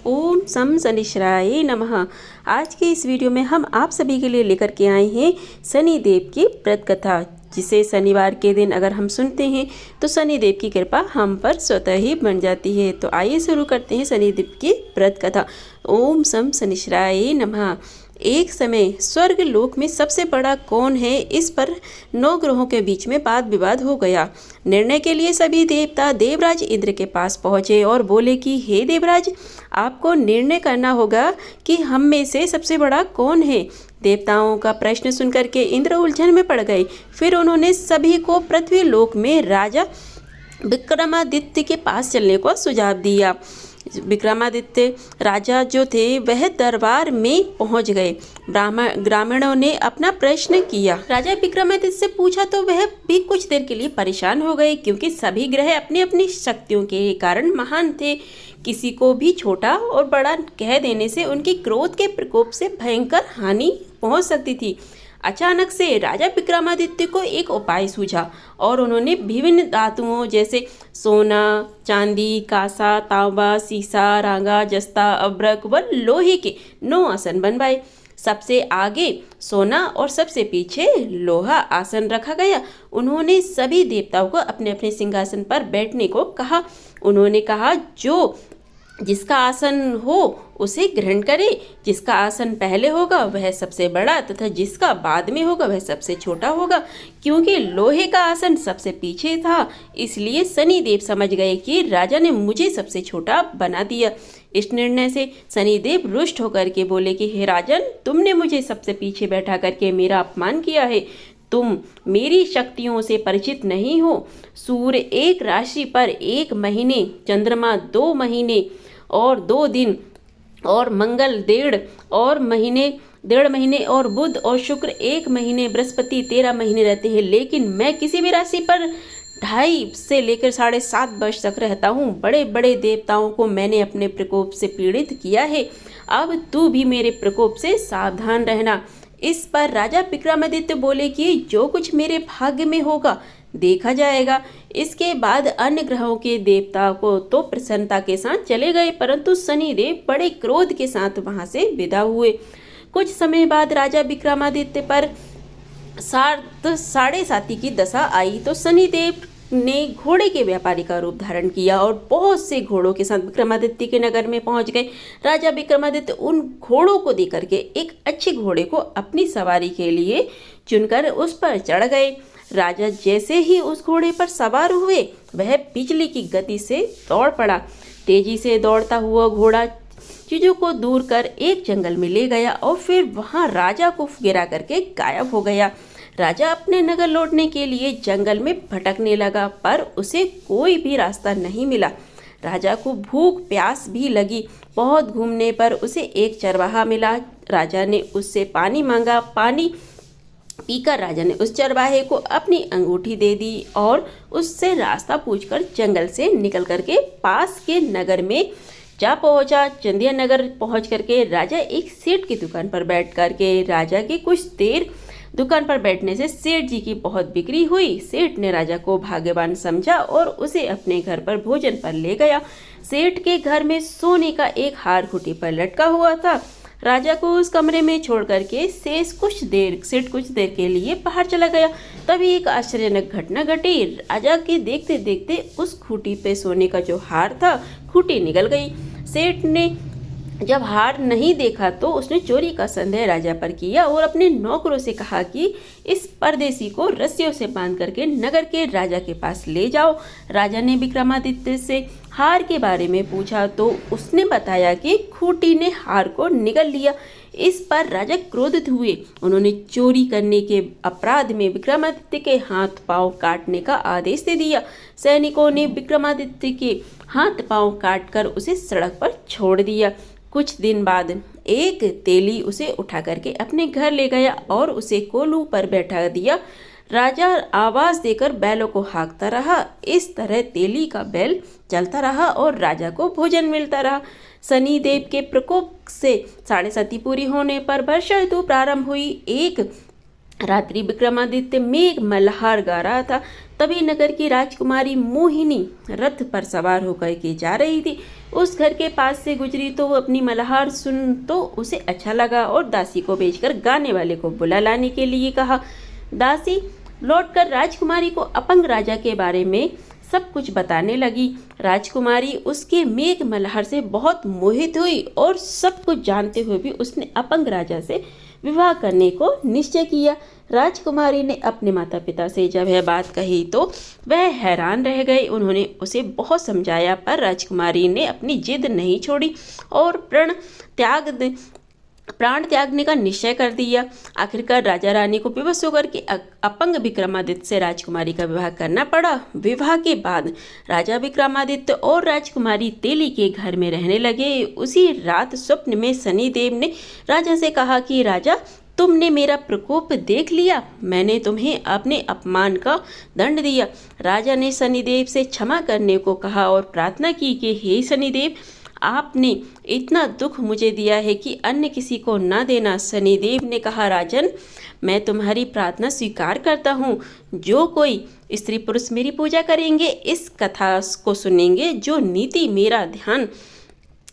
ओम सम शनिश्चराय नमः। आज के इस वीडियो में हम आप सभी के लिए लेकर के आए हैं शनिदेव की व्रत कथा, जिसे शनिवार के दिन अगर हम सुनते हैं तो शनिदेव की कृपा हम पर स्वतः ही बन जाती है। तो आइए शुरू करते हैं शनिदेव की व्रत कथा। ओम सम शनिश्चराय नमः। एक समय स्वर्ग लोक में सबसे बड़ा कौन है, इस पर 9 ग्रहों के बीच में वाद विवाद हो गया। निर्णय के लिए सभी देवता देवराज इंद्र के पास पहुँचे और बोले कि हे देवराज, आपको निर्णय करना होगा कि हम में से सबसे बड़ा कौन है। देवताओं का प्रश्न सुनकर के इंद्र उलझन में पड़ गए। फिर उन्होंने सभी को पृथ्वी लोक में राजा विक्रमादित्य के पास चलने को सुझाव दिया। विक्रमादित्य राजा जो थे वह दरबार में पहुंच गए। ग्रामीणों ने अपना प्रश्न किया। राजा विक्रमादित्य से पूछा तो वह भी कुछ देर के लिए परेशान हो गए, क्योंकि सभी ग्रह अपनी अपनी शक्तियों के कारण महान थे। किसी को भी छोटा और बड़ा कह देने से उनके क्रोध के प्रकोप से भयंकर हानि पहुंच सकती थी। अचानक से राजा विक्रमादित्य को एक उपाय सूझा और उन्होंने विभिन्न धातुओं जैसे सोना, चांदी, कांसा, तांबा, सीसा, रांगा, जस्ता, अभ्रक व लोहे के 9 आसन बनवाए। सबसे आगे सोना और सबसे पीछे लोहा आसन रखा गया। उन्होंने सभी देवताओं को अपने अपने सिंहासन पर बैठने को कहा। उन्होंने कहा, जो जिसका आसन हो उसे ग्रहण करे। जिसका आसन पहले होगा वह सबसे बड़ा तथा जिसका बाद में होगा वह सबसे छोटा होगा। क्योंकि लोहे का आसन सबसे पीछे था, इसलिए शनिदेव समझ गए कि राजा ने मुझे सबसे छोटा बना दिया। इस निर्णय से शनिदेव रुष्ट होकर के बोले कि हे राजन, तुमने मुझे सबसे पीछे बैठा करके मेरा अपमान किया है। तुम मेरी शक्तियों से परिचित नहीं हो। सूर्य एक राशि पर 1 महीने, चंद्रमा 2 महीने और 2 दिन और मंगल 1.5 महीने और बुध और शुक्र 1 महीने, बृहस्पति 13 महीने रहते हैं। लेकिन मैं किसी भी राशि पर 2.5 से लेकर 7.5 वर्ष तक रहता हूँ। बड़े बड़े देवताओं को मैंने अपने प्रकोप से पीड़ित किया है। अब तू भी मेरे प्रकोप से सावधान रहना। इस पर राजा विक्रमादित्य बोले कि जो कुछ मेरे भाग्य में होगा देखा जाएगा। इसके बाद अन्य ग्रहों के देवता को तो प्रसन्नता के साथ चले गए, परंतु शनिदेव बड़े क्रोध के साथ वहां से विदा हुए। कुछ समय बाद राजा विक्रमादित्य पर 7.5 की दशा आई तो शनिदेव ने घोड़े के व्यापारी का रूप धारण किया और बहुत से घोड़ों के साथ विक्रमादित्य के नगर में पहुंच गए। राजा विक्रमादित्य उन घोड़ों को देकर के एक अच्छे घोड़े को अपनी सवारी के लिए चुनकर उस पर चढ़ गए। राजा जैसे ही उस घोड़े पर सवार हुए वह बिजली की गति से दौड़ पड़ा। तेजी से दौड़ता हुआ घोड़ा चीजों को दूर कर एक जंगल में ले गया और फिर वहां राजा को गिरा करके गायब हो गया। राजा अपने नगर लौटने के लिए जंगल में भटकने लगा, पर उसे कोई भी रास्ता नहीं मिला। राजा को भूख प्यास भी लगी। बहुत घूमने पर उसे एक चरवाहा मिला। राजा ने उससे पानी मांगा। पानी पीकर राजा ने उस चरवाहे को अपनी अंगूठी दे दी और उससे रास्ता पूछकर जंगल से निकल करके पास के नगर में जा पहुंचा। चंदिया नगर पहुंच करके राजा एक सेठ की दुकान पर बैठ करके राजा की कुछ देर दुकान पर बैठने से सेठ जी की बहुत बिक्री हुई। सेठ ने राजा को भाग्यवान समझा और उसे अपने घर पर भोजन पर ले गया। सेठ के घर में सोने का एक हार खूंटी पर लटका हुआ था। राजा को उस कमरे में छोड़ करके सेठ कुछ देर के लिए बाहर चला गया। तभी एक आश्चर्यजनक घटना घटी। राजा के देखते देखते उस खूंटी पे सोने का जो हार था, खूंटी निकल गई। सेठ ने जब हार नहीं देखा तो उसने चोरी का संदेह राजा पर किया और अपने नौकरों से कहा कि इस परदेसी को रस्सियों से बांध करके नगर के राजा के पास ले जाओ। राजा ने विक्रमादित्य से हार के बारे में पूछा तो उसने बताया कि खूंटी ने हार को निगल लिया। इस पर राजा क्रोधित हुए। उन्होंने चोरी करने के अपराध में विक्रमादित्य के हाथ पांव काटने का आदेश दे दिया। सैनिकों ने विक्रमादित्य के हाथ पांव काटकर उसे सड़क पर छोड़ दिया। कुछ दिन बाद एक तेली उसे उठा करके अपने घर ले गया और उसे कोलू पर बैठा दिया। राजा आवाज देकर बैलों को हाँकता रहा। इस तरह तेली का बैल चलता रहा और राजा को भोजन मिलता रहा। शनिदेव के प्रकोप से 7.5 पूरी होने पर वर्षा ऋतु प्रारंभ हुई। एक रात्रि विक्रमादित्य मेघ मल्हार गा रहा था। तभी नगर की राजकुमारी मोहिनी रथ पर सवार होकर के जा रही थी। उस घर के पास से गुजरी तो वो अपनी मल्हार सुन तो उसे अच्छा लगा और दासी को भेजकर गाने वाले को बुला लाने के लिए कहा। दासी लौटकर राजकुमारी को अपंग राजा के बारे में सब कुछ बताने लगी। राजकुमारी उसके मेघ मल्हार से बहुत मोहित हुई और सब कुछ जानते हुए भी उसने अपंग राजा से विवाह करने को निश्चय किया। राजकुमारी ने अपने माता पिता से जब यह बात कही तो वह हैरान रह गए। उन्होंने उसे बहुत समझाया पर राजकुमारी ने अपनी जिद नहीं छोड़ी और प्राण त्यागने का निश्चय कर दिया। आखिरकार राजा रानी को विवश होकर के अपंग विक्रमादित्य से राजकुमारी का विवाह करना पड़ा। विवाह के बाद राजा विक्रमादित्य और राजकुमारी तेली के घर में रहने लगे। उसी रात स्वप्न में शनिदेव ने राजा से कहा कि राजा, तुमने मेरा प्रकोप देख लिया, मैंने तुम्हें अपने अपमान का दंड दिया। राजा ने शनिदेव से क्षमा करने को कहा और प्रार्थना की कि हे शनिदेव, आपने इतना दुख मुझे दिया है कि अन्य किसी को ना देना। शनिदेव ने कहा, राजन, मैं तुम्हारी प्रार्थना स्वीकार करता हूँ। जो कोई स्त्री पुरुष मेरी पूजा करेंगे, इस कथा को सुनेंगे, जो नीति मेरा ध्यान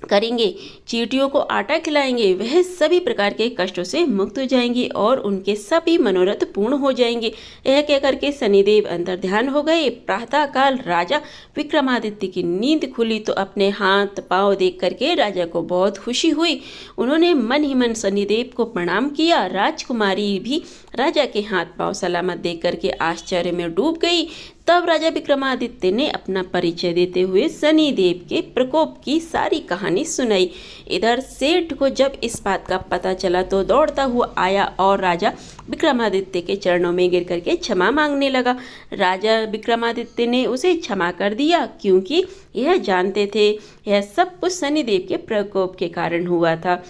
करेंगे, चींटियों को आटा खिलाएंगे, वह सभी प्रकार के कष्टों से मुक्त हो जाएंगे और उनके सभी मनोरथ पूर्ण हो जाएंगे। यह कहकर के शनिदेव अंतर ध्यान हो गए। प्रातःकाल राजा विक्रमादित्य की नींद खुली तो अपने हाथ पांव देख करके राजा को बहुत खुशी हुई। उन्होंने मन ही मन शनिदेव को प्रणाम किया। राजकुमारी भी राजा के हाथ पांव सलामत देख करके आश्चर्य में डूब गई। तब राजा विक्रमादित्य ने अपना परिचय देते हुए शनिदेव के प्रकोप की सारी कहानी सुनाई। इधर सेठ को जब इस बात का पता चला तो दौड़ता हुआ आया और राजा विक्रमादित्य के चरणों में गिर करके क्षमा मांगने लगा। राजा विक्रमादित्य ने उसे क्षमा कर दिया क्योंकि यह जानते थे यह सब कुछ शनिदेव के प्रकोप के कारण हुआ था।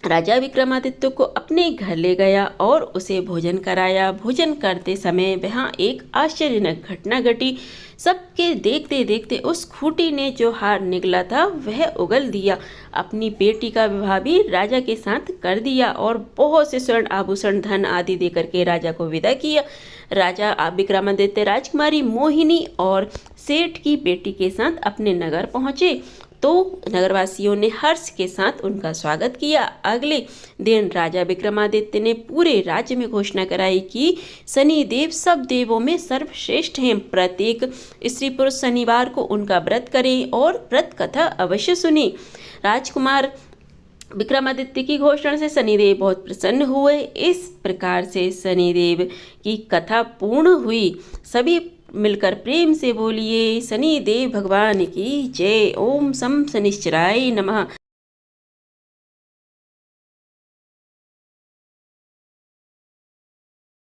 राजा विक्रमादित्य को अपने घर ले गया और उसे भोजन कराया। भोजन करते समय वहाँ एक आश्चर्यजनक घटना घटी। सबके देखते देखते उस खूंटी ने जो हार निकला था वह उगल दिया। अपनी बेटी का विवाह भी राजा के साथ कर दिया और बहुत से स्वर्ण आभूषण धन आदि देकर के राजा को विदा किया। राजा विक्रमादित्य राजकुमारी मोहिनी और सेठ की बेटी के साथ अपने नगर पहुँचे तो नगरवासियों ने हर्ष के साथ उनका स्वागत किया। अगले दिन राजा विक्रमादित्य ने पूरे राज्य में घोषणा कराई कि शनिदेव सब देवों में सर्वश्रेष्ठ हैं। प्रत्येक स्त्री पुरुष शनिवार को उनका व्रत करें और व्रत कथा अवश्य सुने। राजकुमार विक्रमादित्य की घोषणा से शनिदेव बहुत प्रसन्न हुए। इस प्रकार से शनिदेव की कथा पूर्ण हुई। सभी मिलकर प्रेम से बोलिए शनिदेव भगवान की जय। ओम शम शनिश्चराय नमः।